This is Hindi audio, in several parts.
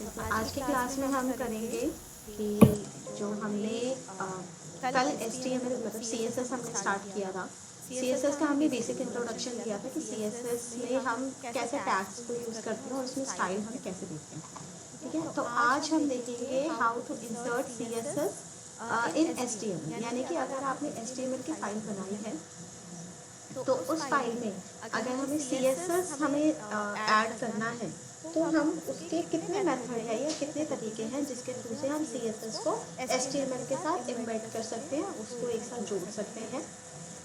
आज की क्लास में हम करेंगे कि जो हमने कल HTML मतलब CSS हमने स्टार्ट किया था। CSS का हमने बेसिक इंट्रोडक्शन दिया था कि CSS में हम कैसे टैग्स को यूज़ करते हैं और उसमें स्टाइल हम कैसे देते हैं। ठीक है, तो आज हम देखेंगे how to insert CSS in HTML। यानी कि अगर आपने HTML की फाइल बनाई है तो उस फाइल में अगर हमें CSS ऐड करना है तो हम उसके कितने मेथड है या कितने तरीके हैं जिसके थ्रू से हम CSS को HTML के साथ एम्बेड कर सकते हैं, उसको एक साथ जोड़ सकते हैं।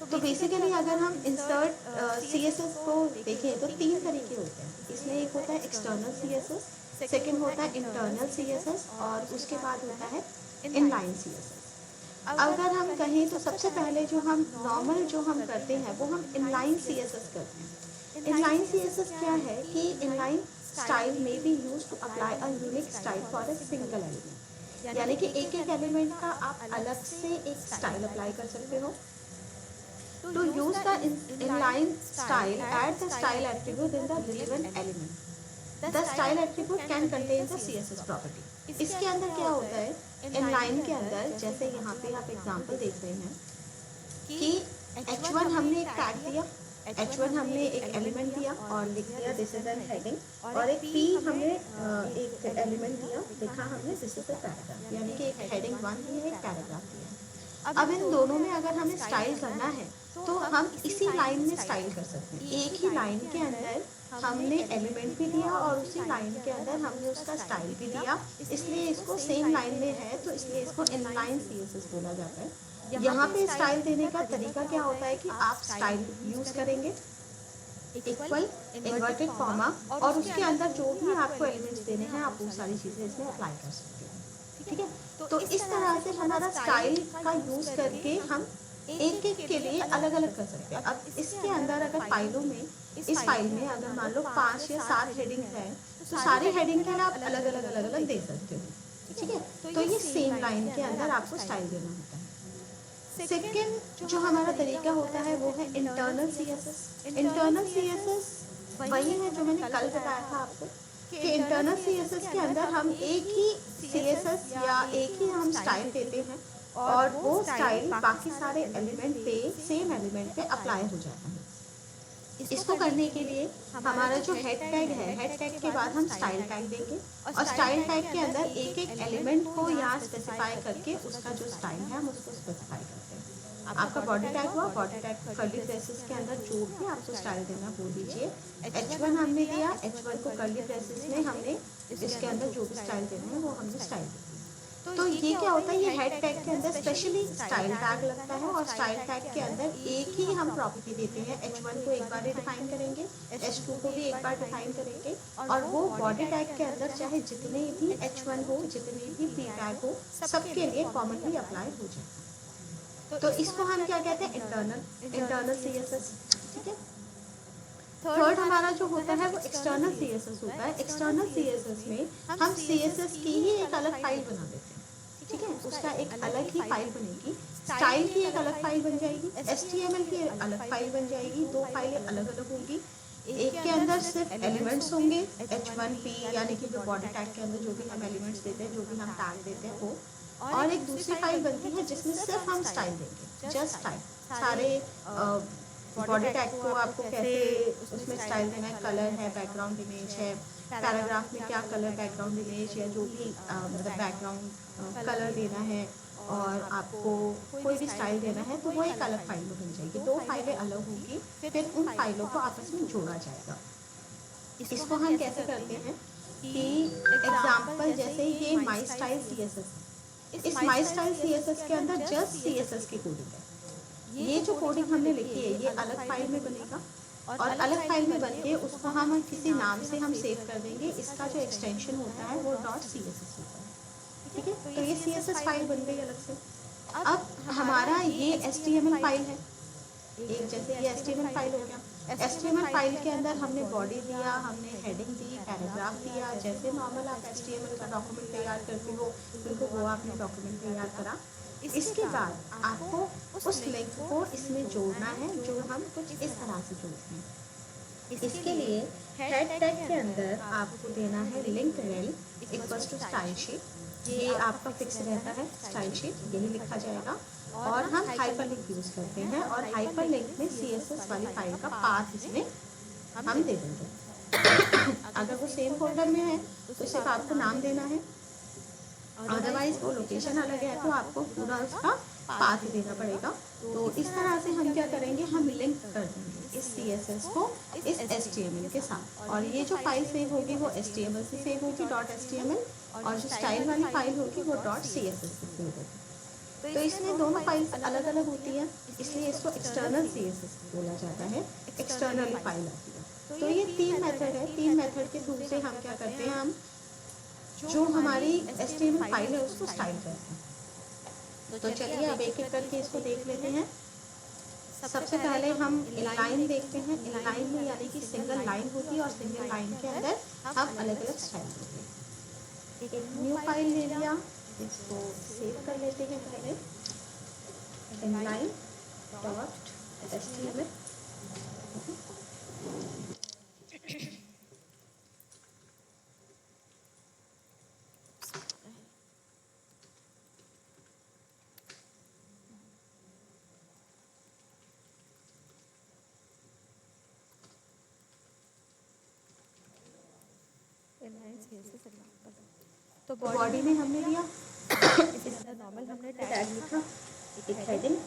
तो बेसिकली अगर हम इंसर्ट CSS को देखें तो 3 तरीके होते हैं। इसमें एक होता है एक्सटर्नल CSS, सेकंड होता है इंटरनल CSS और उसके बाद होता है इनलाइन CSS। अगर हम कहें तो सबसे पहले जो हम नॉर्मल जो हम करते हैं वो हम इनलाइन CSS करते हैं। इनलाइन CSS क्या है कि इनलाइन स्टाइल में be use to apply a unique style for a single element. यानी कि एक एक एलिमेंट का आप अलग से एक स्टाइल अप्लाई कर सकते हो। To use the inline style, add the style attribute in the relevant element. The style attribute can contain the CSS property. इसके अंदर क्या होता है, inline के अंदर जैसे यहाँ पे आप एग्जांपल देख रहे हैं कि H1 हमने एक टैग दिया, H1 हमने एक एलिमेंट दिया और लिख दिया दिस इज एन हेडिंग, और एक P हमने एक एलिमेंट दिया, लिखा हमने दिस इज अ पैराग्राफ। यानी कि एक हेडिंग 1 दी है, एक पैराग्राफ दिया। अब इन दोनों में अगर हमें स्टाइल करना है तो हम इसी लाइन में स्टाइल कर सकते हैं। एक ही लाइन के अंदर हमने एलिमेंट भी दिया और उसी लाइन के अंदर हमने उसका स्टाइल भी दिया, इसलिए इसको सेम लाइन में है तो इसलिए इसको इनलाइन CSS बोला जाता है। यहाँ पे स्टाइल देने का तरीका क्या होता है कि आप स्टाइल यूज करेंगे इक्वल इन्वर्टेड कॉमा और उसके अंदर जो भी आपको एलिमेंट्स देने हैं आप वो सारी चीजें इसमें अप्लाई कर सकते हैं। ठीक है, तो इस तरह से हमारा स्टाइल का यूज करके हम एक एक के लिए अलग अलग कर सकते हैं। अब इसके अंदर अगर फाइलों में इस फाइल में अगर मान लो 5 या 7 हेडिंग है तो सारे हेडिंग के लिए आप अलग अलग दे सकते हो। ठीक है, तो ये सेम लाइन के अंदर आपको स्टाइल देना होता है। सेकेंड जो हमारा तरीका होता है वो है इंटरनल CSS। इंटरनल CSS वही है जो मैंने कल बताया था आपको कि इंटरनल CSS के अंदर हम एक ही CSS या एक ही हम स्टाइल देते हैं और वो स्टाइल बाकी सारे एलिमेंट पे सेम एलिमेंट पे अप्लाई हो जाता है। इसको करने के लिए हमारा जो हेड टैग है, हेड टैग के बाद हम स्टाइल टैग देंगे और स्टाइल टैग के अंदर एक एक एलिमेंट को यहाँ स्पेसिफाई करके उसका जो स्टाइल है हम उसको स्पेसिफाई करते हैं। आपका बॉडी टैग हुआ, बॉडी टैग कर्ली ब्रेसेस के अंदर जो भी आपको स्टाइल देना वो दीजिए। H1 हमने दिया, H1 को कर्ली ब्रेसेस में हमने इसके अंदर जो भी स्टाइल देना है वो हमने स्टाइल दिया। तो ये क्या होता है, ये हेड टैग के अंदर स्पेशली स्टाइल टैग लगता है और स्टाइल टैग के अंदर एक ही हम प्रॉपर्टी देते हैं। H1 को एक बार डिफाइन करेंगे, H2 को भी एक बार डिफाइन करेंगे और वो बॉडी टैग के अंदर चाहे जितने भी H1 हो, जितने भी P टैग हो, सबके लिए कॉमनली अप्लाई हो जाए। तो इसको हम क्या कहते हैं, इंटरनल CSS। ठीक है, थर्ड हमारा जो होता है वो एक्सटर्नल CSS होता है। एक्सटर्नल CSS में हम CSS की ही एक अलग फाइल बना देते हैं। ठीक है, उसका एक अलग ही फाइल बनेगी, स्टाइल की एक अलग फाइल बन जाएगी, HTML की अलग फाइल बन जाएगी, दो फाइलें अलग अलग होंगी। एक के अंदर सिर्फ एलिमेंट्स होंगे H1P यानी कि जो बॉडी टैग के अंदर जो भी हम एलिमेंट्स देते हैं, जो भी हम टैग देते हैं वो, और एक दूसरी फाइल बनती है जिसमें सिर्फ हम स्टाइल देंगे, जस्ट स्टाइल। सारे बॉडी टैग को आपको कैसे उसमें स्टाइल देना है, कलर है, बैकग्राउंड इमेज है, पैराग्राफ में क्या कलर बैकग्राउंड इमेज या जो भी मतलब बैकग्राउंड कलर देना है और आपको कोई भी स्टाइल देना है तो वो एक अलग फाइल में बन जाएगी। दो फाइलें अलग होंगी, फिर उन फाइलों को आपस में जोड़ा जाएगा। इसको हम कैसे करते हैं कि एग्जाम्पल जैसे ये माई स्टाइल CSS, इस माई स्टाइल CSS के अंदर जस्ट CSS की कोडिंग है। ये जो कोडिंग हमने लिखी है ये अलग फाइल में बनेगा और अलग फाइल में बन के उसको हम किसी नाम से हम सेव कर देंगे। इसका जो एक्सटेंशन होता है वो .css होता है। ठीक है, तो ये CSS फाइल बन गई अलग से। अब हमारा ये HTML फाइल है, एक जैसे ये HTML फाइल हो गया। HTML फाइल के अंदर हमने बॉडी दिया, हमने हेडिंग दी, पैराग्राफ दिया, जैसे नॉर्मल आप HTML का डॉक्यूमेंट तैयार करते हो बिल्कुल वो आपने डॉक्यूमेंट तैयार करा। इसके बाद आपको उस लिंक को इसमें जोड़ना है जो हम कुछ इस तरह से जोड़ते हैं। इसके लिए हेड टैग के अंदर आपको देना है link rel equals to style sheet. ये आपका फिक्स रहता है, स्टाइल शीट यही लिखा जाएगा। और हम हाइपरलिंक यूज़ करते हैं, और हाइपरलिंक में CSS वाली फाइल का पाथ इसमें हम दे देंगे। अगर वो सेम फोल्डर में है तो सिर्फ आपको नाम देना है, अदरवाइज वो लोकेशन अलग है तो आपको पूरा उसका पाथ देना पड़ेगा। तो इस तरह से हम क्या करेंगे, हम लिंक कर देंगे इस CSS को इस HTML के साथ। और ये जो फाइल सेव होगी वो HTML से सेव होगी .html, और जो स्टाइल वाली फाइल होगी वो .css से सेव होगी। तो इसमें दोनों फाइल्स अलग अलग होती हैं, इसलिए इसको एक्सटर्नल CSS बोला जाता है, एक्सटर्नल फाइल आती है। तो ये 3 मेथड है, 3 मेथड के थ्रू से हम क्या करते हैं, हम जो हमारी HTML फाइल है उसको स्टाइल करते हैं। तो चलिए अब एक एक करके इसको देख लेते हैं। सबसे पहले हम इनलाइन देखते हैं। इनलाइन में यानी कि सिंगल लाइन होती है, और सिंगल लाइन के अंदर हम अलग अलग स्टाइल करते हैं। एक न्यू फाइल ले लिया, इसको सेव कर लेते हैं पहले, inline.html। तो बॉडी में हमने दिया, इसका नॉर्मल हमने टैग लिखा, एक हेडिंग,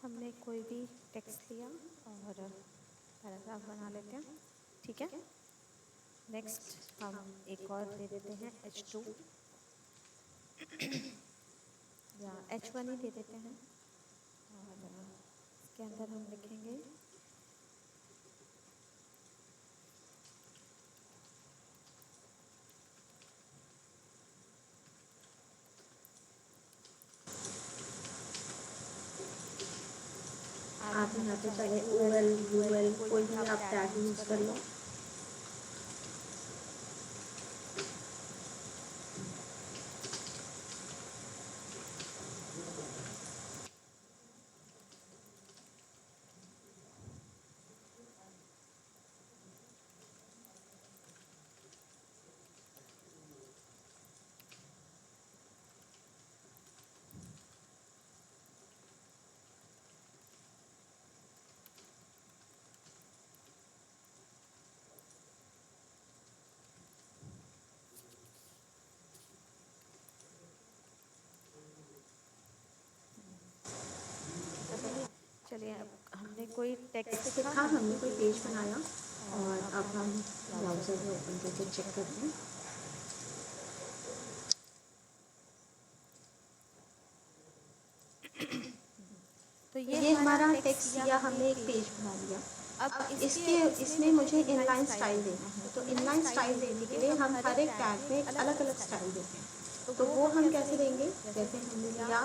हमने कोई भी टेक्स्ट लिया और पैराग्राफ बना लेते हैं, ठीक है। नेक्स्ट हम एक और दे देते हैं H2 या H1 ही दे देते हैं, और इसके अंदर हम लिखेंगे आप यहाँ पे चाहे OL UL कोई भी आप टैग यूज़ कर लो। चलिए, अब हमने कोई टेक्स्ट लिखा, हमने कोई पेज बनाया, और अब हम ब्राउज़र में ओपन करके चेक करते हैं। तो ये हमारा टेक्स्ट या हमने एक पेज बना लिया। अब इसमें मुझे इनलाइन स्टाइल देना है, तो इनलाइन स्टाइल देने के लिए हम हर एक टैग में अलग अलग स्टाइल देते हैं। तो वो हम कैसे देंगे, जैसे हमने लिया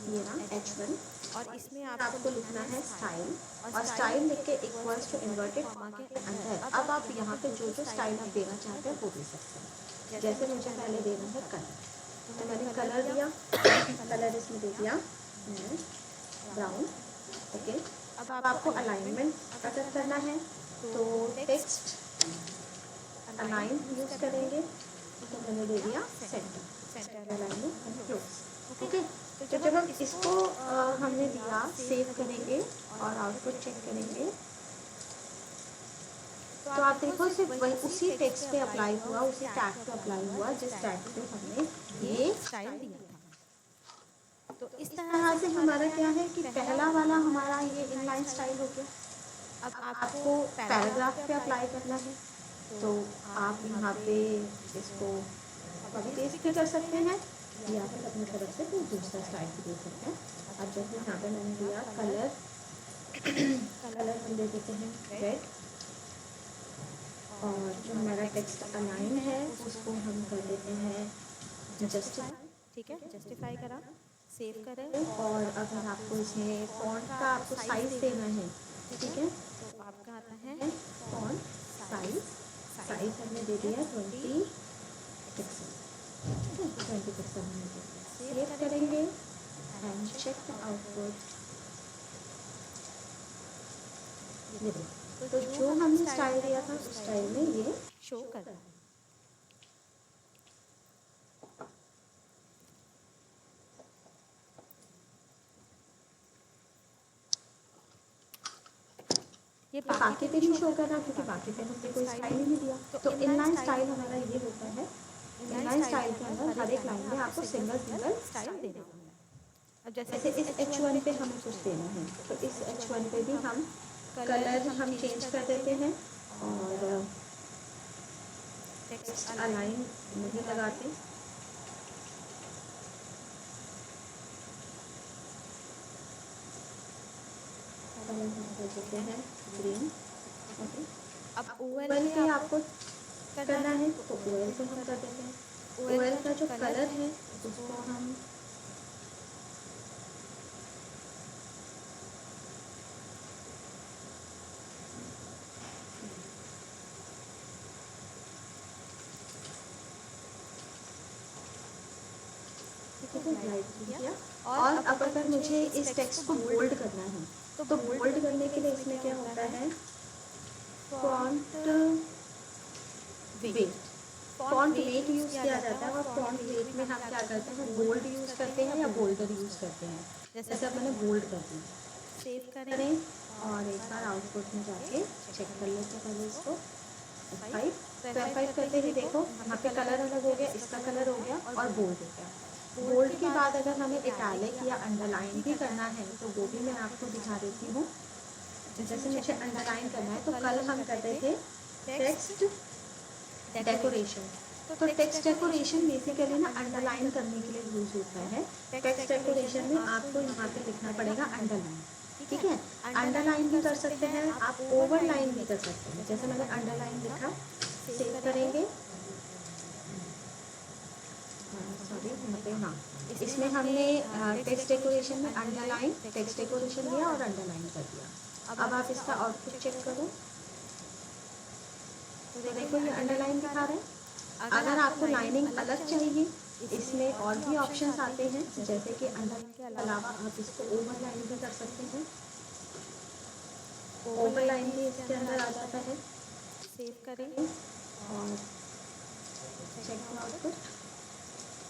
ये ना H1, और इसमें आपको लिखना है स्टाइल, और स्टाइल लिख के इक्वल्स टू इन्वर्टेड कॉमा के अंदर अब आप यहाँ पे जो जो स्टाइल आप देना चाहते हैं वो दे सकते हैं। जैसे मुझे पहले देना है कलर, तो मैंने कलर दिया, कलर इसमें दे दिया ब्राउन। ओके, अब आपको अलाइनमेंट अगर करना है तो टेक्स्ट अलाइन यूज करेंगे, तो मैंने दे दिया centre alignment and close. Okay, तो जब हम इसको हमने दिया, सेव करेंगे और आउटपुट चेक करेंगे, तो आप देखो सिर्फ वही उसी टेक्स्ट पे अप्लाई हुआ, उसी टैग पे अप्लाई हुआ जिस टैग पे हमने ये स्टाइल दिया था। तो इस तरह से हमारा क्या है कि पहला वाला हमारा ये इनलाइन स्टाइल हो गया। अब आपको पैराग्राफ पे अप्लाई करना है, तो आप यहाँ पे इसको कॉपी पेस्ट भी कर सकते हैं या फिर अपनी तरफ से कोई दूसरा स्टाइल भी दे सकते हैं। अब जैसे यहाँ पे मैंने दिया कलर, कलर हम दे देते हैं रेड, और जो हमारा टेक्स्ट अलाइन है उसको हम कर देते हैं जस्टिफाई। ठीक है, जस्टिफाई करा, सेव करें। और अगर आपको इसमें फॉन्ट का आपको साइज देना है, ठीक है, तो आपका आता है फॉन्ट साइज, साइज हमने दे दिया 20 पिक्सल, 20 पिक्सल हमने दे दिया। सेव करेंगे एंड चेक द आउटपुट। ये देखो, तो जो हमने स्टाइल दिया था उस स्टाइल में ये शो कर रहा है। ये बाकी पे नहीं शो कर रहा क्योंकि बाकी पे हमने कोई स्टाइल ही नहीं दिया। तो इनलाइन स्टाइल हमारा ये होता है, इनलाइन स्टाइल के अंदर हर एक लाइन में आपको सिंगल सिंगल स्टाइल देना है। अब जैसे इस H1 पे हमें कुछ देना है, तो इस H1 पे भी हम कलर हम चेंज कर देते हैं और टेक्स्ट अलाइन नहीं लगाते। कलर हम कर देते हैं ग्रीन। ओके, अब OL पे आपको करना है तो OL पे हम कर देते हैं। OL का जो कलर है उसको हम किया। और अब अगर मुझे इस टेक्स्ट को बोल्ड करना है तो बोल्ड करने के लिए इसमें क्या होता है, font weight, font weight use किया जाता है। और फॉन्ट वेट में हम क्या करते हैं, बोल्ड यूज करते हैं या बोल्डर यूज करते हैं। जैसे अब मैंने बोल्ड कर दिया, सेव करें और एक बार आउटपुट में जाके चेक कर लेते हैं पहले इसको। F5 करते ही देखो यहाँ पे कलर अलग हो गया, इसका कलर हो गया और बोल्ड हो गया। बोल्ड के बाद अगर हमें इटैलिक या अंडरलाइन भी करना है तो वो भी मैं आपको दिखा देती हूँ। जैसे मुझे अंडरलाइन करना है तो कल हम करते थे टेक्स्ट डेकोरेशन। तो टेक्स्ट डेकोरेशन बेसिकली ना अंडरलाइन करने के लिए यूज होता है। टेक्स्ट डेकोरेशन में आपको यहाँ पे लिखना पड़ेगा अंडरलाइन, ठीक है। अंडरलाइन भी कर सकते हैं आप, ओवरलाइन भी कर सकते हैं। जैसे मैंने अंडरलाइन लिखा, सेव करेंगे, सॉरी यहाँ पे, हाँ, इसमें हमने टेक्स्ट डेकोरेशन में अंडरलाइन, टेक्स्ट डेकोरेशन दिया और अंडरलाइन कर दिया। अब आप इसका आउटपुट चेक करो तो देखो ये अंडरलाइन दिखा रहा है। अगर आपको लाइनिंग अलग चाहिए, इसमें और भी ऑप्शंस आते हैं, जैसे कि अंडरलाइन के अलावा आप इसको ओवरलाइन भी कर सकते हैं। ओवरलाइन भी इसके अंदर आ जाता है। सेव करें और चेक आउटपुट,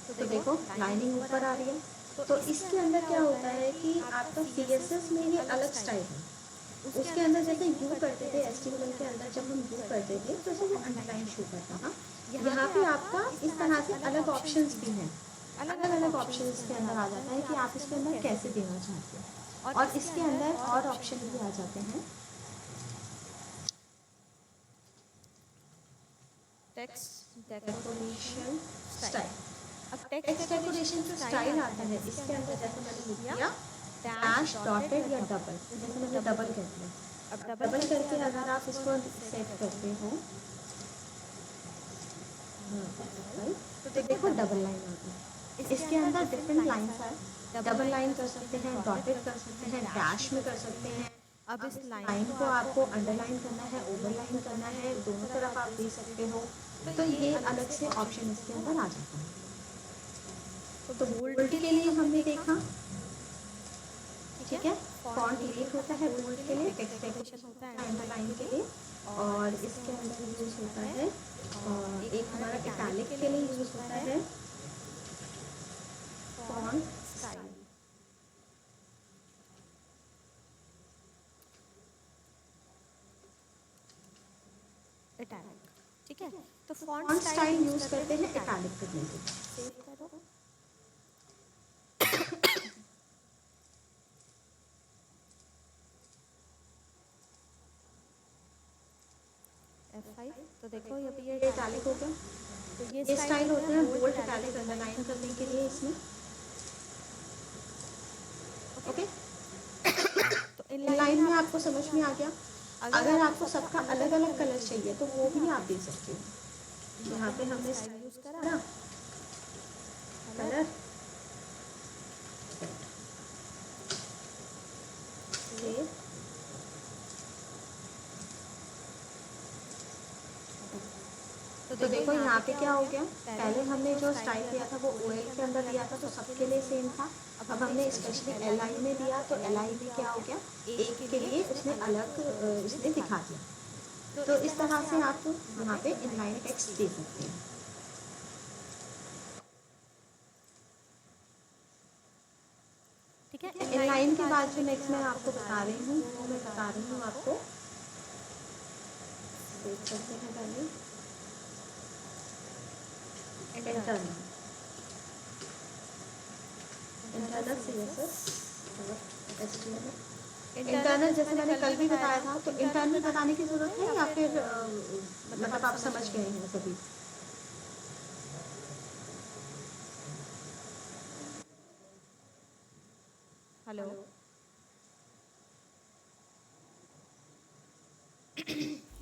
तो देखो लाइनिंग ऊपर आ रही है। तो इसके अंदर क्या होता है कि आपका CSS में ये अलग स्टाइल है। उसके अंदर जैसे यू करते थे HTML के अंदर, जब हम यू करते थे तो वो अंडरलाइन शो करता था। यहाँ पे आपका इस तरह से अलग ऑप्शंस भी हैं, अलग अलग ऑप्शंस के अंदर आ जाता है कि आप इसके अंदर कैसे देना चाहते हैं। और इसके अंदर और ऑप्शन भी आ जाते हैं, टेक्स्ट डेकोरेशन स्टाइल। अब टेक्स्ट डेकोरेशन जो स्टाइल आता है इसके अंदर जैसे मैंने लिख दिया डैश, डॉटेड या डबल, जैसे मैंने डबल कर दिया। अब डबल करके अगर आप इसको सेट करते हो तो देखो डबल लाइन आती है। इसके अंदर डिफरेंट लाइन्स है, डबल लाइन कर सकते हैं, डॉटेड कर सकते हैं, डैश में कर सकते हैं। अब इस लाइन को आपको अंडरलाइन करना है, ओवरलाइन करना है, दोनों तरफ आप दे सकते हो। तो ये अलग से ऑप्शन इसके अंदर आ जाता है। तो बोल्ड के लिए हमने देखा, ठीक है, फॉन्ट लेट होता है बोल्ड के लिए, टेक्स्ट डेकोरेशन होता है अंडरलाइन के लिए, और इसके अंदर यूज होता है एक हमारा इटैलिक के लिए यूज होता है फॉन्ट स्टाइल। इटैलिक, ठीक है। तो फॉन्ट स्टाइल यूज करते हैं इटैलिक करने के लिए। सेव करो। F5, तो देखो अभी ये इटैलिक हो गया। तो ये स्टाइल होते हैं बोल्ड इटैलिक अंडरलाइन करने के लिए इसमें, ओके। तो इन लाइन में आपको समझ में आ गया। अगर आपको सबका अलग अलग कलर चाहिए तो वो भी आप दे सकते हो। यहाँ पे हमने स्टाइल यूज करा, कलर तो देखो यहाँ पे क्या हो गया, पहले हमने जो स्टाइल दिया था वो OL के अंदर दिया था तो सबके लिए सेम था। अब हमने स्पेशली LI में दिया तो LI में क्या हो गया, एक के लिए उसने अलग इसने दिखा दिया। तो इस तरह से आप यहाँ पे इनलाइन टेक्स्ट दे सकते हैं। ठीक है। इनलाइन के बाद जो नेक्स्ट मैं आपको बता रही हूँ वो मैं बता रही हूँ आपको, देख सकते हैं पहले इंटरनल CSS और HTML। इंटरनल जैसे मैंने कल भी बताया था, तो इंटरनल बताने की जरूरत है या फिर मतलब आप समझ गए हैं सभी? हेलो,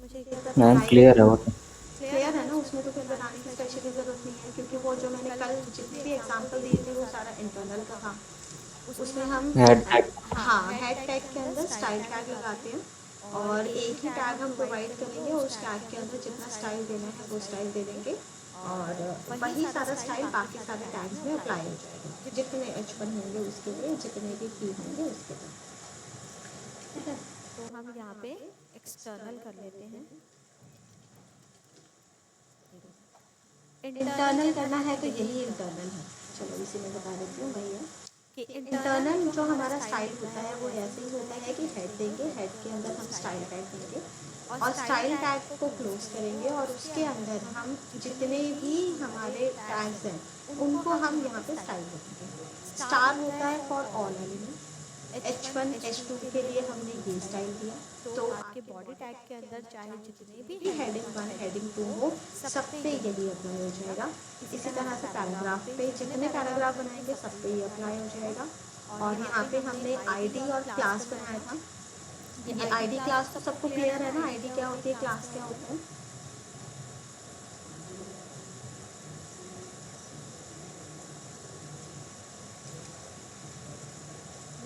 मुझे मैम क्लियर है वो तो। क्लियर है ना, उसमें तो फिर बनाने की स्पेशली जरूरत नहीं है, क्योंकि वो जो मैंने कल जितने भी एग्जांपल दिए थे वो सारा इंटरनल का था। उसमें हम हेड टैग। हाँ हेड टैग के अंदर स्टाइल टैग लगाते हैं और एक ही टैग हम प्रोवाइड करेंगे और उस टैग के अंदर जितना स्टाइल देना है वो स्टाइल दे देंगे और वही सारा स्टाइल बाकी सारे टैग्स में अप्लाई हो जाएगा। जितने H1 होंगे उसके लिए, जितने भी P होंगे उसके लिए, ठीक है। तो हम यहाँ पे एक्सटर्नल कर लेते हैं। इंटरनल करना है तो यही इंटरनल है, चलो इसी में बता देती हूँ, वही है कि इंटरनल जो हमारा स्टाइल होता है वो ऐसे ही होता है कि हेड देंगे, हेड के अंदर हम स्टाइल टैग देंगे और स्टाइल टैग को क्लोज करेंगे और उसके अंदर हम जितने भी हमारे टैग्स हैं उनको हम यहाँ पे स्टाइल देंगे। स्टार होता है for all element, H1 H2 के लिए हमने ये स्टाइल दिया। तो आपके बॉडी टैग के अंदर चाहे जितने भी हेडिंग 1 हेडिंग 2 हो सब पे यही अप्लाई हो जाएगा। इसी तरह से पैराग्राफ पे जितने पैराग्राफ बनाएंगे सब पे ये अप्लाई हो जाएगा। और यहाँ पे हमने आईडी और क्लास बनाया था। ये आईडी क्लास तो सबको क्लियर है ना, आईडी क्या होती है, क्लास क्या होता है?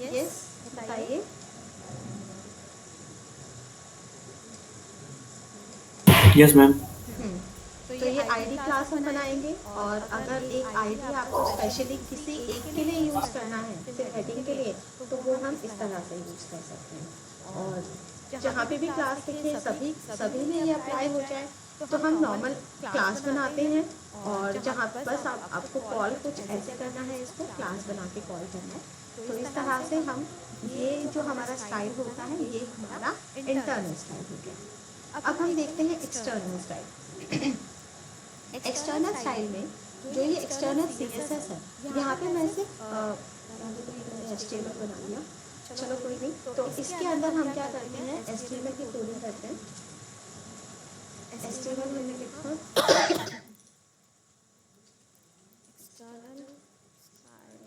यस बताइए। Yes ma'am. तो ये आईडी क्लास हम बनाएंगे और अगर एक आईडी आपको स्पेशली किसी एक के लिए यूज करना है, सिर्फ हेडिंग के लिए, तो वो हम इस तरह से यूज कर सकते हैं। और जहाँ पे भी क्लास दिखे सभी में ये अप्लाई हो जाए तो हम नॉर्मल क्लास बनाते हैं और जहाँ बस आपको कॉल कुछ ऐसे करना है, इसको क्लास बना के कॉल करना है। तो इस तरह से हम ये जो हमारा स्टाइल होता है ये हमारा इंटरनल स्टाइल हो गया। अब हम देखते हैं एक्सटर्नल स्टाइल। एक्सटर्नल स्टाइल में जो ये एक्सटर्नल CSS है, यहाँ पे मैं सिर्फ HTML बना दिया, चलो कोई नहीं। तो इसके अंदर हम क्या करते हैं, HTML की कोडिंग करते हैं। HTML हमने लिखा एक्सटर्नल स्टाइल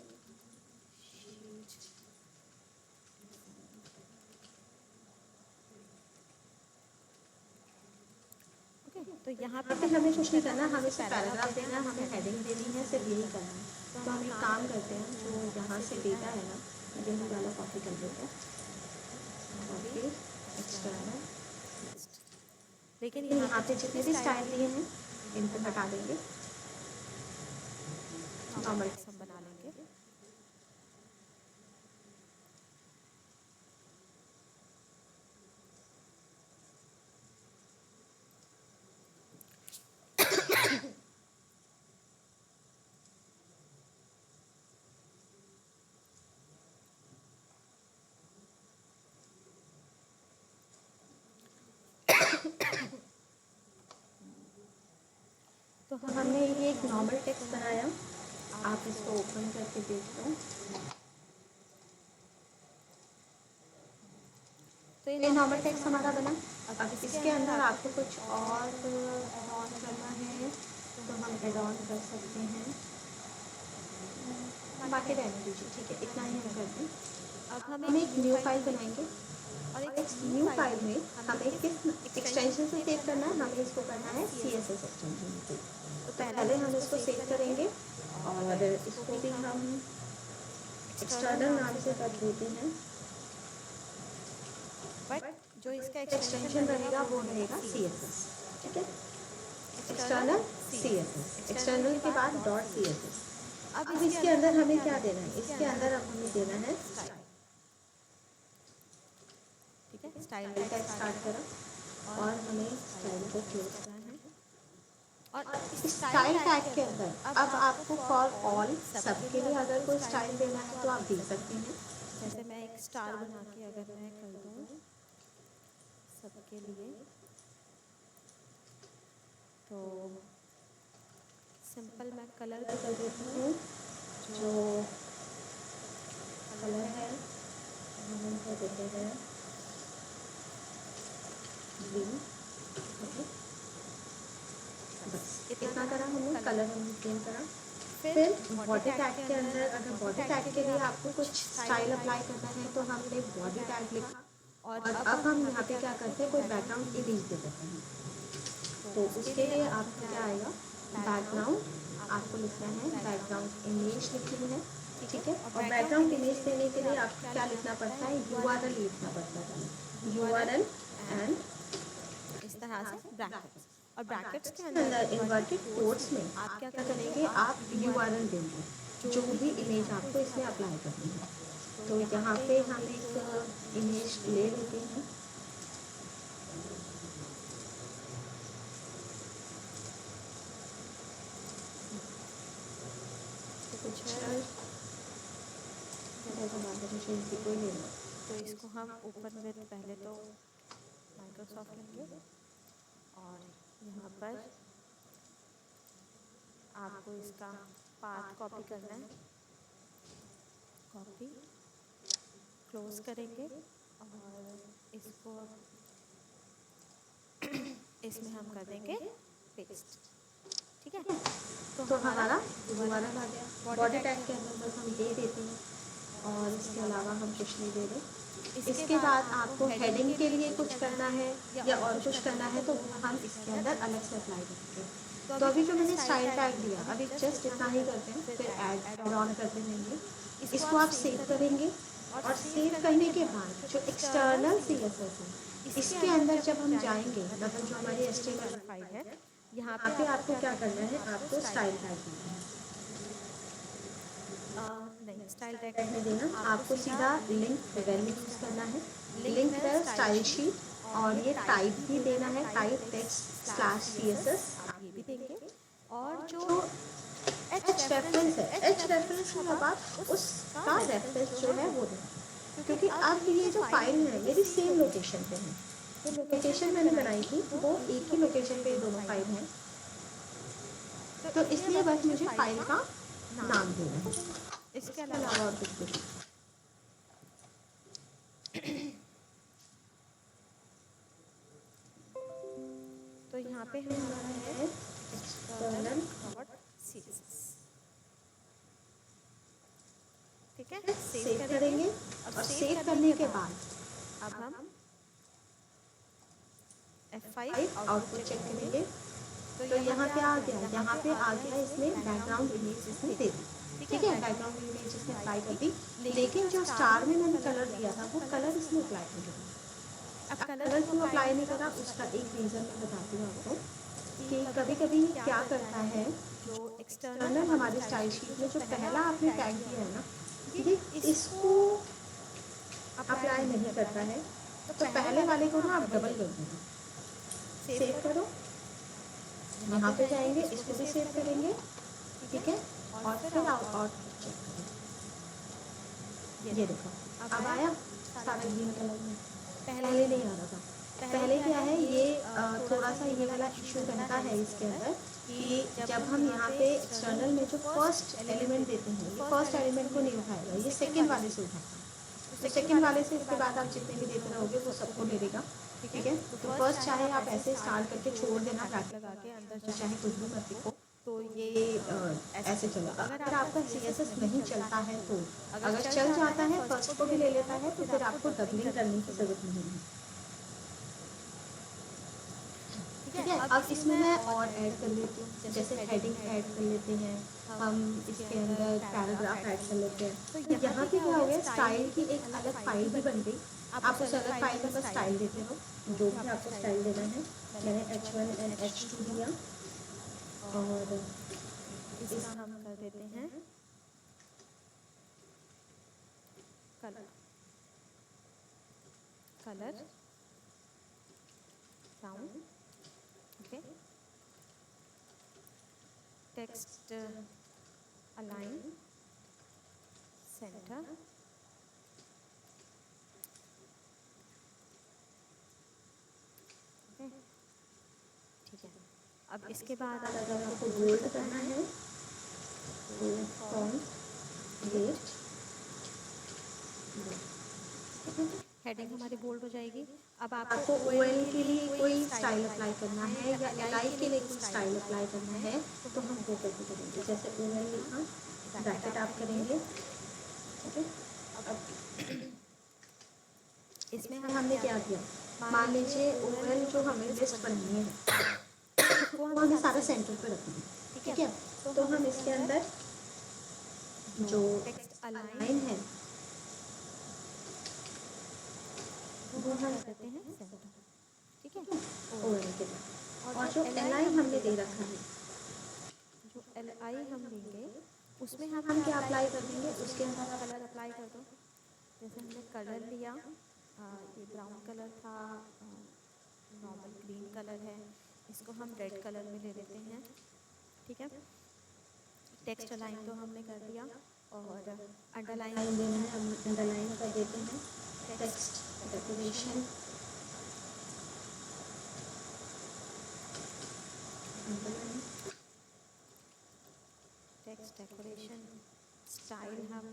शीट, ओके। तो यहाँ यहाँ पे हमें कुछ नहीं करना, हमें सिर्फ पैराग्राफ देना है, हमें हेडिंग देनी है, सिर्फ यही करना है। तो हम एक काम करते हैं, जो यहाँ से डेटा है ना, यही वाला कॉपी कर देते हैं, कॉपी एक्सटर्नल। लेकिन यहाँ पे जितने भी स्टाइल दिए हैं इनको हटा देंगे, नॉर्मल हम बना लेंगे। तो हमने ये एक नॉर्मल टेक्स्ट बनाया, आप इसको ओपन करके देख लो। तो ये नॉर्मल टेक्स्ट हमारा बना। अब इसके अंदर आपको कुछ और ऐड ऑन करना है तो हम ऐड ऑन कर सकते हैं, बाकी रहने दीजिए, ठीक है, इतना ही हम करते हैं। अब हम एक न्यू फाइल बनाएंगे और इस न्यू फाइल में हमें किस एक्सटेंशन से सेव करना है, हमें इसको करना है CSS एक्सटेंशन से। तो पहले हम इसको सेव करेंगे और इसको भी हम एक्सटर्नल नाम से कर देते हैं, बट जो इसका एक्सटेंशन रहेगा वो रहेगा CSS, ठीक है, एक्सटर्नल CSS, एक्सटर्नल के बाद .css। अब इसके अंदर हमें क्या देना है, इसके अंदर अब हमें देना है स्टाइल, ठीक है, स्टाइल टैग स्टार्ट करा और हमें स्टाइल को क्लोज करना है। और स्टाइल टैग के अंदर अब आपको फॉर ऑल सबके लिए अगर कोई स्टाइल देना है तो आप दे सकते हैं। जैसे मैं एक स्टार बना के अगर मैं कर दूँ सबके लिए, तो सिंपल मैं कलर कर देती हूँ, जो कलर है हम कर देते हैं ग्रीन, ओके, बस इतना करा हमने, कलर हमने ग्रीन करा। फिर बॉडी टैग के अंदर अगर बॉडी टैग के लिए आपको कुछ स्टाइल अप्लाई करना है तो हमने बॉडी टैग लिखा और अब हम यहाँ पे क्या करते हैं, कोई बैकग्राउंड इमेज दे देते हैं। तो उसके लिए आपको क्या आएगा, बैकग्राउंड आपको लिखना है, बैकग्राउंड इमेज लिखनी है, ठीक है। और बैकग्राउंड इमेज देने के लिए आपको क्या लिखना पड़ता है, URL लिखना पड़ता है, URL एंड इस तरह से ब्रैकेट्स, और ब्रैकेट्स के अंदर इन्वर्टेड कोट्स में आप क्या करेंगे, आप URL देंगे जो भी इमेज आपको इसमें अप्लाई करनी है। तो यहाँ पे हम एक इमेज ले लेते हैं, कोई ले लो। तो इसको हम ऊपर में पहले तो माइक्रोसॉफ्ट लेंगे और यहाँ पर आपको इसका पाथ कॉपी करना है, कॉपी क्लोज करेंगे और इसको इसमें हम कर देंगे पेस्ट, ठीक है। तो हमारा दोबारा आ गया, बॉडी टैग के अंदर बस हम ये देते हैं और इसके अलावा हम कुछ नहीं दे रहे। इसके बाद आपको हेडिंग के लिए कुछ करना है या और कुछ करना है तो हम इसके अंदर अलग से अप्लाई करेंगे। तो अभी जो मैंने स्टाइल टैग दिया, अभी जस्ट इतना ही करते हैं, फिर ऐड ऑन करते रहेंगे। इसको आप सेव करेंगे और सेव करने के बाद जो एक्सटर्नल CSS है इसके अंदर जब हम जाएंगे, मतलब जो हमारी HTML फाइल है, यहाँ पे आपको क्या करना है, आपको स्टाइल टैग देना है, नहीं स्टाइल टैग में देना, आपको सीधा लिंक वेल यूज करना है, लिंक वेल स्टाइल शीट, और ये टाइप भी देना है, टाइप टेक्स्ट /CSS आप ये भी देंगे। और जो H रेफरेंस है, H रेफरेंस के बाद उसका रेफरेंस जो है वो देना, क्योंकि अब ये जो फाइल है मेरी सेम लोकेशन पे है, तो लोकेशन मैंने बनाई थी वो एक ही लोकेशन पे दोनों फाइल हैं, तो इसलिए बस मुझे फाइल का नाम देना है, इसके अलावा और कुछ भी। तो यहाँ पे हमारा है एक्सटर्नल .css, ठीक है, सेव करेंगे और सेव करने के बाद अब हम F5 आउटपुट चेक करेंगे तो यहाँ पे आ गया, यहाँ पे आ गया इसने बैकग्राउंड इमेज इसने दे दी, ठीक है, बैकग्राउंड इमेज इसने अप्लाई कर दी। लेकिन जो स्टार में मैंने कलर दिया था वो कलर इसने अप्लाई नहीं करा। अब कलर क्यों अप्लाई नहीं करा उसका एक रीज़न मैं बताती हूँ आपको कि कभी कभी क्या करता है जो एक्सटर्नल हमारी स्टाइल शीट में जो पहला आपने टैग दिया है ना, ये इसको अप्लाई नहीं करता है। तो पहले वाले को ना आप डबल कर देना, सेव करो, यहाँ पे जाएंगे, इसको भी सेव करेंगे, ठीक है, और फिर और चेक करेंगे। ये देखो अब आया सारा ग्रीन कलर में, पहले नहीं आ रहा था। पहले क्या है ये थोड़ा सा ये वाला इशू बनता है इसके अंदर कि जब हम यहाँ पे एक्सटर्नल में जो फर्स्ट एलिमेंट देते हैं, ये फर्स्ट एलिमेंट को नहीं उठाएगा, ये सेकंड वाले से उठाता है। तो सेकंड वाले से इसके बाद आप जितने भी देते रहोगे वो सबको ले लेगा, ठीक है। तो फर्स्ट चाहे आप ऐसे स्टार्ट करके छोड़ देना ब्रैकेट लगा के, अंदर चाहे कुछ भी मत लिखो, तो ये ऐसे चलेगा। अगर आपका CSS नहीं चलता है तो अगर चल जाता है फर्स्ट को भी ले लेता है तो फिर आपको डबलिंग करने की जरूरत नहीं है, ठीक है। अब इसमें मैं और ऐड कर लेती हूँ, जैसे हेडिंग ऐड कर लेते हैं हम, इसके अंदर पैराग्राफ ऐड कर लेते हैं। तो यहाँ पे क्या हो गया, स्टाइल की एक अलग फाइल भी बन गई। आप उस अलग फाइल में बस स्टाइल देते हो, जो भी आपको स्टाइल देना है। मैंने H1 और H2 दिया और इसका हम कर देते हैं colour, colour brown, okay, text align centre, ठीक है। अब इसके बाद अगर आपको बोल्ड करना है तो फॉन्ट वेट, हेडिंग हमारी बोल्ड हो जाएगी। अब आपको OL के लिए कोई स्टाइल अप्लाई करना है या LI के लिए कोई स्टाइल अप्लाई करना है तो हम वो कैसे करेंगे। जैसे OL लिखा, ब्रैकेट आप करेंगे, ठीक है। अब इसमें हमने क्या किया, मान लीजिए OL जो हमें लिस्ट बननी है वो हमें सारा सेंटर पे रखना है, ठीक है। तो हम इसके अंदर जो टेक्स्ट अलाइन है वो हम देते हैं सेंटर, ठीक है। OL के लिए, और जो LI हमने दे रखा है, जो LI हम लेंगे उसमें हम क्या अप्लाई कर देंगे उसके अंदर कलर अप्लाई कर दो। जैसे हमने कलर लिया, ये ब्राउन कलर था, नॉर्मल ग्रीन कलर है, इसको हम रेड कलर में ले लेते हैं, ठीक है। टेक्स्ट अलाइन तो हमने कर दिया और अंडरलाइन देना है, हम अंडरलाइन कर देते हैं। Text decoration, text decoration style हम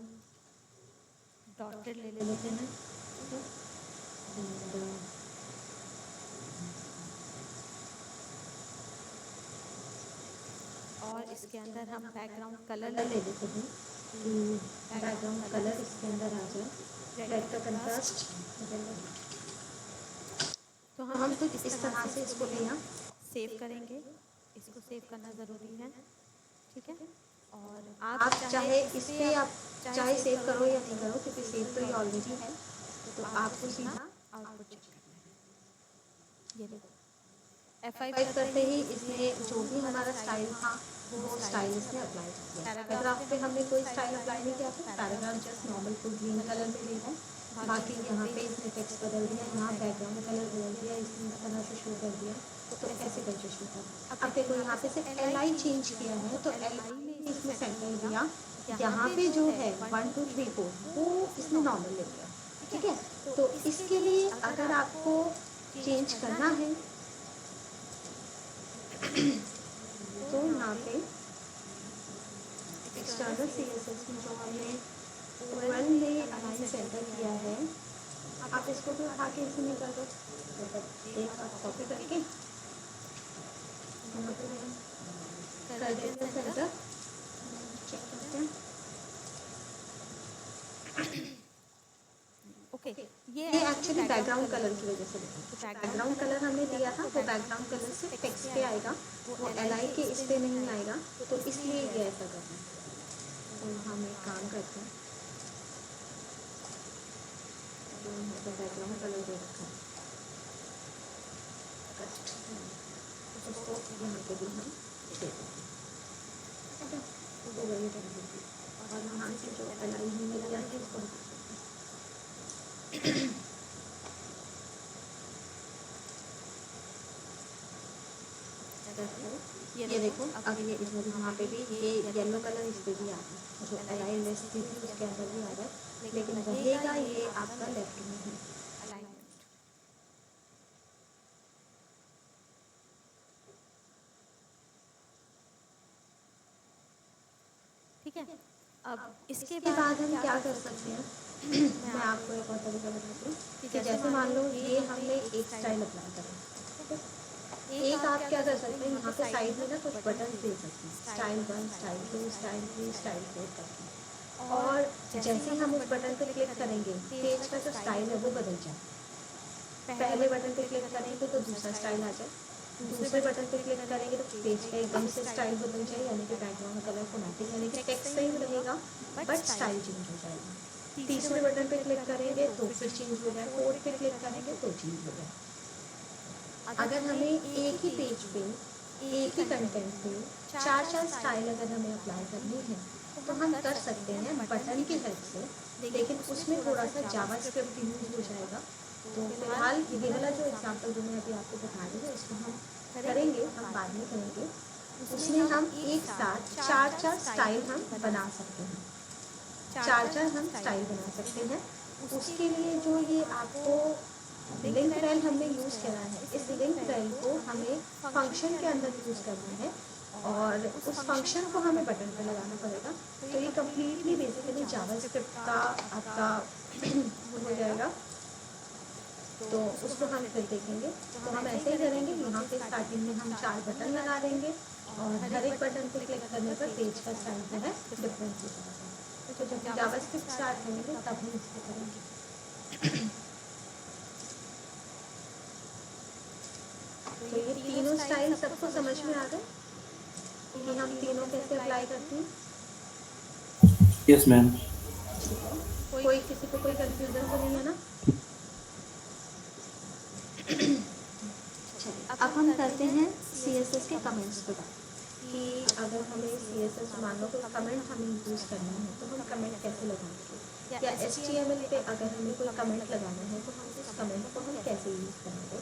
डॉटेड ले लेते लेते हैं, हैं, और इसके अंदर हम बैकग्राउंड कलर कलर ले लेते हैं, बैकग्राउंड कलर इसके अंदर आ जाए, रेड का कंट्रास्ट। तो हम कुछ इस तरह से इसको लिया, सेव करेंगे, इसको सेव करना ज़रूरी है, ठीक है। और आप चाहे इस पे आप चाहे सेव करो या नहीं करो क्योंकि सेव तो ये ऑलरेडी है, तो आपको सीधा आउटपुट चेक करना है। ये देखो F5 करते ही इसने जो भी हमारा स्टाइल था वो स्टाइल इसने अप्लाई किया। पैराग्राफ पे हमने कोई स्टाइल अप्लाई नहीं किया था, paragraph just normal full green colour में लेना है। बाकी यहाँ पे इसने टेक्स्ट बदल दिया, यहाँ बैकग्राउंड कलर बदल दिया, इस तरह से शो कर दिया, तो ऐसे करके शो कर। अब देखो यहाँ पे से LI चेंज किया है तो LI में इसने सेंटर दिया, यहाँ पे जो है 1 2 3 4 वो इसने नॉर्मल ले लिया, ठीक है। तो इसके लिए अगर आपको चेंज करना है तो यहाँ पे एक्सटर्नल CSS में जो हमने OL में अलाइन सेंटर किया है, आप इसको भी उठा के इसमें कर दो, मतलब एक आप कॉपी करके यहाँ पे कर देते हैं सेंटर, चेक करते हैं। ओके, ये एक्चुअली बैकग्राउंड कलर की वजह से दिखा। तो बैकग्राउंड कलर हमने दिया था, वो बैकग्राउंड कलर से टेक्स्ट पे आएगा, वो LI के इस पे नहीं आएगा, तो इसलिए ये ऐसा कर रहे हैं। तो हम एक काम करते हैं, तो यहाँ पे बैकग्राउंड कलर दे रखा है, उसको यहाँ पे भी हम दे दें, ठीक है। तो वही रहेगी, और यहाँ से जो LI हमने लिया है इसको ये देखो, अब ये इसमें यहाँ पे भी ये येलो कलर इस पे भी आ रहा है, जो LI लिस्ट थी उसके अंदर भी आ रहा है, लेकिन रहेगा ये आपका लेफ्ट में है। अलाइनमेंट। ठीक है, अब इसके बाद हम क्या कर सकते हैं, मैं आपको एक और तरीका बताती हूँ कि जैसे मान लो ये हमने एक स्टाइल अप्लाई करा, एक आप क्या कर सकते हैं, यहाँ पे साइड में ना कुछ बटन दे सकते हैं, स्टाइल 1, स्टाइल 2, स्टाइल 3, स्टाइल 4 करके, और जैसे ही हम उस बटन पे क्लिक करेंगे पेज का जो स्टाइल है वो बदल जाए। पहले बटन पे क्लिक करेंगे तो दूसरा स्टाइल आ जाए, दूसरे बटन पे क्लिक करेंगे तो पेज का एकदम से स्टाइल बदल जाए, यानी कि बैकग्राउंड कलर फोमेटिक, यानी कि टेक्स्ट सेम रहेगा बट स्टाइल चेंज हो जाएगा। तीसरे बटन पे क्लिक करेंगे तो फिर चेंज हो जाए, फोर्थ पे क्लिक करेंगे तो चेंज हो जाए। अगर हमें एक ही पेज पे एक ही कंटेंट पे 4 स्टाइल अगर हमें अप्लाई करनी है तो हम कर सकते हैं बटन की हेल्प से, लेकिन उसमें थोड़ा सा जावास्क्रिप्ट यूज हो जाएगा। तो फिलहाल ये वाला जो एग्जाम्पल जो मैं अभी आपको बता रही हूँ इसको हम करेंगे, हम बाद में करेंगे। उसमें हम एक साथ 4 स्टाइल हम बना सकते हैं, 4 हम स्टाइल बना सकते हैं। उसके लिए जो ये आपको लिंक रेल हमने यूज़ करा है, इस लिंक रेल को हमें फंक्शन के अंदर यूज़ करना है, और उस फंक्शन को हमें बटन पे लगाना पड़ेगा। तो ये कम्प्लीटली बेसिकली जावास्क्रिप्ट का आपका हो जाएगा, तो उसको हम फिर देखेंगे। तो हम ऐसे ही करेंगे, यहाँ पे स्टार्टिंग में हम 4 बटन लगा देंगे, और हर एक बटन पे क्लिक करने पर पेज का स्टाइल जो है डिफरेंस हो जाएगा। तो जब जावास्क्रिप्ट स्टार्ट करेंगे तब हम इसको करेंगे। तो ये तीनों स्टाइल सबको समझ में आ गए कि हम तीनों कैसे अप्लाई करते हैं? Yes ma'am. कोई किसी को कोई कंफ्यूजन तो नहीं है ना? अब हम करते हैं CSS के कमेंट्स पे बात, कि अगर हमें CSS मान लो कोई कमेंट हमें यूज़ करना है तो हम कमेंट कैसे लगाएंगे, या HTML पे अगर हमें कोई कमेंट लगाना है तो हम उस कमेंट को हम कैसे यूज़ करेंगे।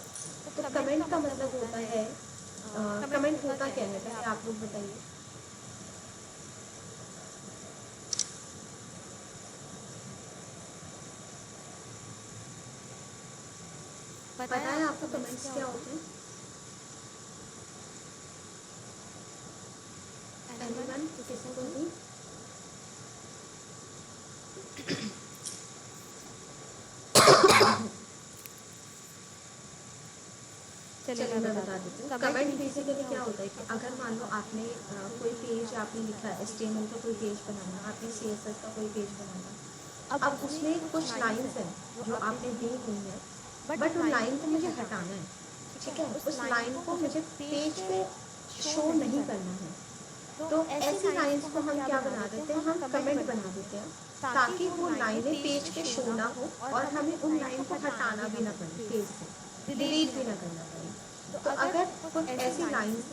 तो कमेंट का मतलब होता है, कमेंट होता क्या है पहले आप लोग बताइए। पता है आपको कमेंट्स क्या होते हैं? एनीवन, किसी को भी? चलिए मैं बता देती हूँ। कमेंट बेसिकली क्या होता है कि अगर मान लो आपने कोई पेज आपने लिखा है, HTML का कोई पेज बनाना, आपने CSS का कोई पेज बनाना, अब उसमें कुछ लाइंस हैं जो आपने दी हुई है, बट उन लाइन को मुझे हटाना है, ठीक है, उस लाइन को मुझे पेज पे शो नहीं करना है। तो ऐसी लाइंस को हम क्या बना देते हैं, हम कमेंट बना देते हैं, ताकि वो लाइनें पेज पे शो ना हो और हमें उन लाइन को हटाना भी ना पड़े, पेज से डिलीट भी ना करना पड़े। तो अगर कुछ ऐसी लाइंस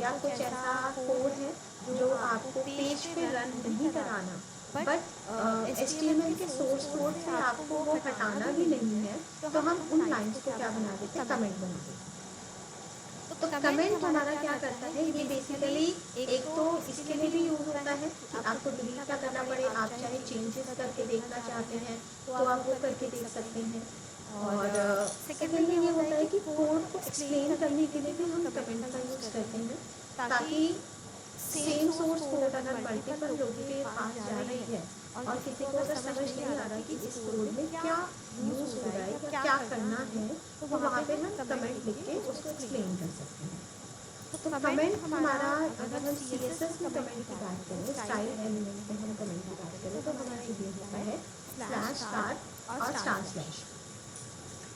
या कुछ ऐसा कोड है जो आपको पेज पे रन नहीं कराना, बट HTML के सोर्स कोड से आपको वो हटाना भी नहीं है, तो हम उन लाइंस को क्या बना देते हैं, कमेंट बना देते हैं। तो कमेंट हमारा क्या करता है, ये बेसिकली एक तो इसके लिए भी यूज होता है कि आपको डिलीट ना करना पड़े, आप चाहे चेंजेस करके देखना चाहते हैं तो आप वो करके देख सकते हैं। और सेकेंडली ये होता है कि कोड को एक्सप्लेन करने के लिए भी हम कमेंट का यूज़ करते हैं, ताकि सेम सोर्स कोड अगर मल्टीपल लोगों के पास जा रही है और किसी को अगर समझ नहीं आ रहा कि इस कोड में क्या यूज़ हो रहा है या क्या करना है, तो वहाँ पे हम कमेंट लिख के उसको एक्सप्लेन कर सकते हैं। तो कमेंट हमारा, अगर हम CSS में कमेंट की बात करें, स्टाइल एलिमेंट में हम कमेंट की बात करें, तो हमारा ये होता है /* और स्टार स्लैश।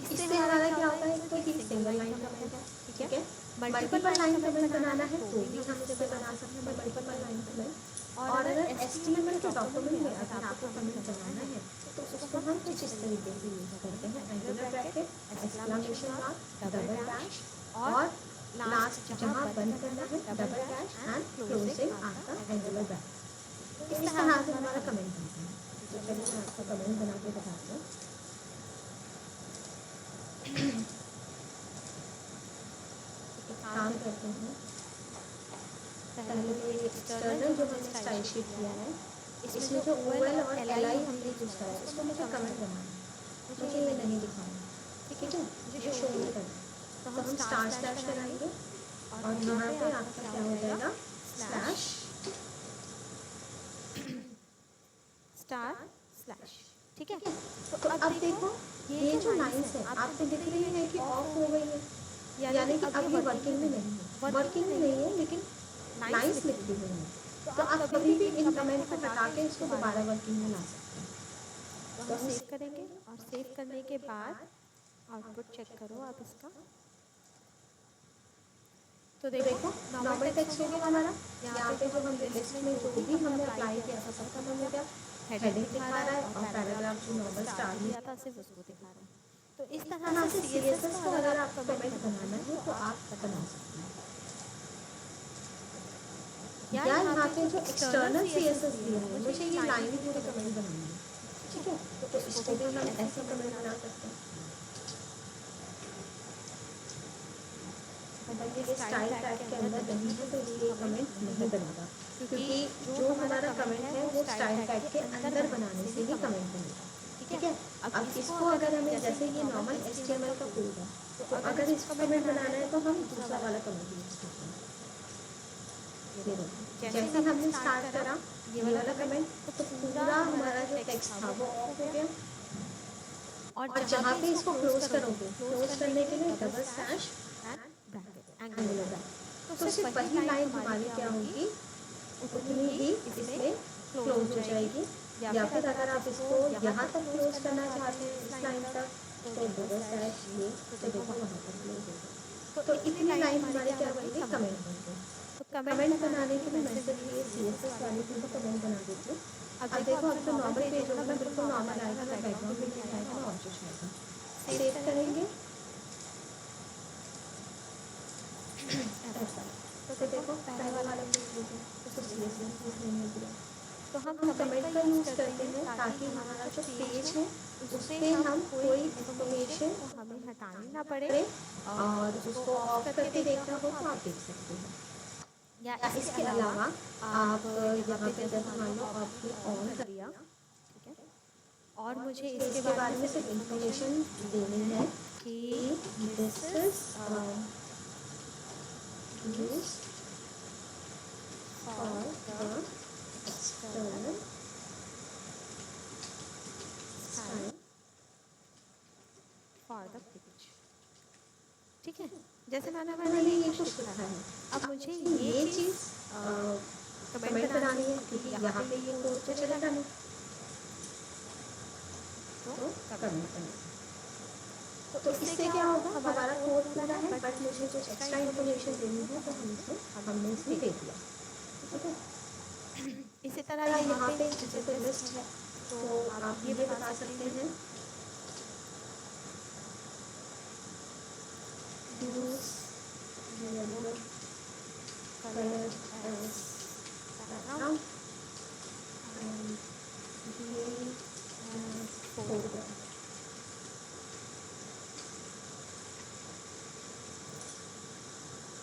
इससे हमारा क्या होता है, तो ये सिंगल लाइन कमेंट है, ठीक है। मल्टीपल लाइन कमेंट बनाना है तो भी हम इससे बना सकते हैं मल्टीपल लाइन कमेंट। और अगर HTML के डॉक्यूमेंट में अगर आपको कमेंट बनाना है तो उसको हम कुछ इस तरीके से यूज करते हैं, angular bracket, exclamation mark, double dash और लास्ट जहाँ बंद करना है double dash and closing after angular bracket. इस तरह से हमारा कमेंट बनता है। तो चलिए मैं आपको कमेंट बना के बताती हूँ। काम करते हैं। पहले तो ये एक्सटर्नल जो हमने स्टाइल शीट किया है, इसमें जो OL और LI हमने यूज करा है उसको मुझे कमेंट बनाना है, मुझे ये नहीं दिखाना, ठीक है, मुझे शो नहीं करना। तो हम स्टार स्लैश कराएंगे और यहाँ पे आपका क्या हो जाएगा, स्लैश स्टार स्लैश, ठीक है। तो अब देखो ये जो लाइन्स है आपको दिख रही है कि ऑफ हो गई है, यानी कि अब ये वर्किंग में नहीं है, वर्किंग में नहीं है लेकिन लाइन्स लिखी हुई है। तो आप कभी भी इन कमेंट को हटा के इसको दोबारा वर्किंग में ला सकते हैं। तो हम सेव करेंगे और सेव करने के बाद आउटपुट चेक करो आप इसका। तो देखो नॉर्मल टेक्स्ट हो गया हमारा। यहाँ पे जो हम लिस्ट में जो भी हमने अप्लाई किया था सबका हमने क्या हेडिंग दिखा रहा है और पैराग्राफ जो नॉर्मल स्टार्ट किया था सिर्फ उसको दिखा रहा है। तो इस तरह से CSS को अगर आप कमेंट बनाना है तो आप बना सकते हैं। या यहाँ पे जो एक्सटर्नल CSS दिया है मुझे ये लाइन पूरी कमेंट बनानी है, ठीक है, तो इसको भी हम ऐसे कमेंट बना सकते हैं। अगर ये स्टाइल टैग के अंदर नहीं है तो ये कमेंट नहीं बनेगा, क्योंकि जो हमारा कमेंट है वो स्टाइल टैग के अंदर बनाने से ही कमेंट बनेगा, ठीक है। अब इसको अगर हमें जैसे ये नॉर्मल HTML का कोड है तो अगर इसको कमेंट बनाना है तो हम दूसरा वाला कमेंट यूज करते हैं। ये देखो जैसे हमने स्टार्ट करा ये वाला कमेंट तो पूरा हमारा जो टेक्स्ट था वो ऑफ हो गया और जहाँ पे इसको क्लोज करोगे, क्लोज करने के लिए डबल स्लैश एंगुलर ब्रैकेट, तो सिर्फ वही लाइन हमारी क्या होगी उतनी ही इसमें क्लोज हो जाएगी। या फिर अगर आप इसको यहाँ तक क्लोज करना चाहते हैं इस लाइन तक तो डबल स्लैश ये तो देखो वहाँ तक क्लोज होगा। तो इतनी लाइन हमारी क्या बनेगी, कमेंट बनेगी। तो कमेंट बनाने के लिए मैं सिर्फ ये CSS वाली थी तो कमेंट बना देती हूँ। अब देखो अब तो नॉर्मल पेज होगा बिल्कुल नॉर्मल आएगा, ना बैकग्राउंड भी नहीं आएगा, ना और कुछ आएगा। सेव करेंगे ऐसा, तो देखो पहले वाला पेज देखो तो CSS नहीं मिल रहा। तो हम कमेंट का यूज करते हैं ताकि हमारा जो पेज है उसपे हम कोई इंफॉर्मेशन हमें हटानी ना पड़े और उसको ऑफ करके देखना हो तो आप देख सकते हैं। या इसके अलावा आप यहाँ पे जब मान लो आपने ऑन कर दिया, ठीक है, और मुझे इसके बारे में सिर्फ इंफॉर्मेशन देनी है कि this is used for the external style for the page, ठीक है। जैसे मैंने ये कुछ लिखा है। अब मुझे ये चीज़ कमेंट बनानी है क्योंकि यहाँ पे ये कोड तो चलेगा नहीं, तो कमेंट करना। तो इससे क्या होगा हमारा कोड पूरा है बट मुझे कुछ एक्स्ट्रा इन्फॉर्मेशन देनी है तो हमने इसमें दे दिया, ठीक है। इसी तरह यहाँ पे जैसे कोई लिस्ट है तो आप ये भी बता सकते हैं use yellow color as background and green as foreground।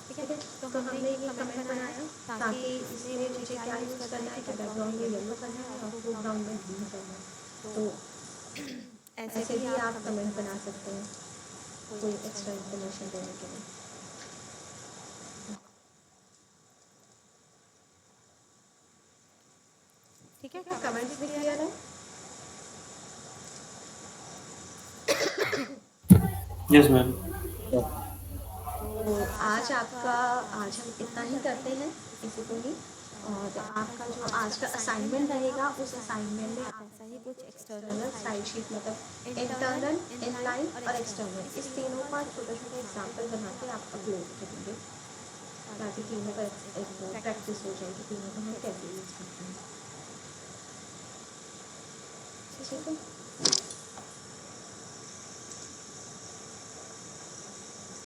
ठीक है, तो हमने ये कमेंट बनाया ताकि इसमें मुझे क्या यूज करना है कि बैकग्राउंड में येलो करना है और फोरग्राउंड में ग्रीन करना है। तो ऐसे भी आप कमेंट बना सकते हैं कोई एक्स्ट्रा इन्फॉर्मेशन देने के लिए, ठीक है। कमेंट्स भी क्लियर है? Yes ma'am. तो आज हम इतना ही करते हैं, किसी को ही और आपका जो आज का असाइनमेंट रहेगा उस असाइनमेंट में आप ऐसा ही कुछ एक्सटर्नल एक्सटर्नल साइड शीट मतलब इंटरनल, इनलाइन और एक्सटर्नल, इस तीनों का छोटा छोटा एग्जाम्पल बना के आप अपलोड करेंगे ताकि तीनों का एक प्रैक्टिस हो जाए कि तीनों को हम कैसे यूज़ करते हैं। ठीक है।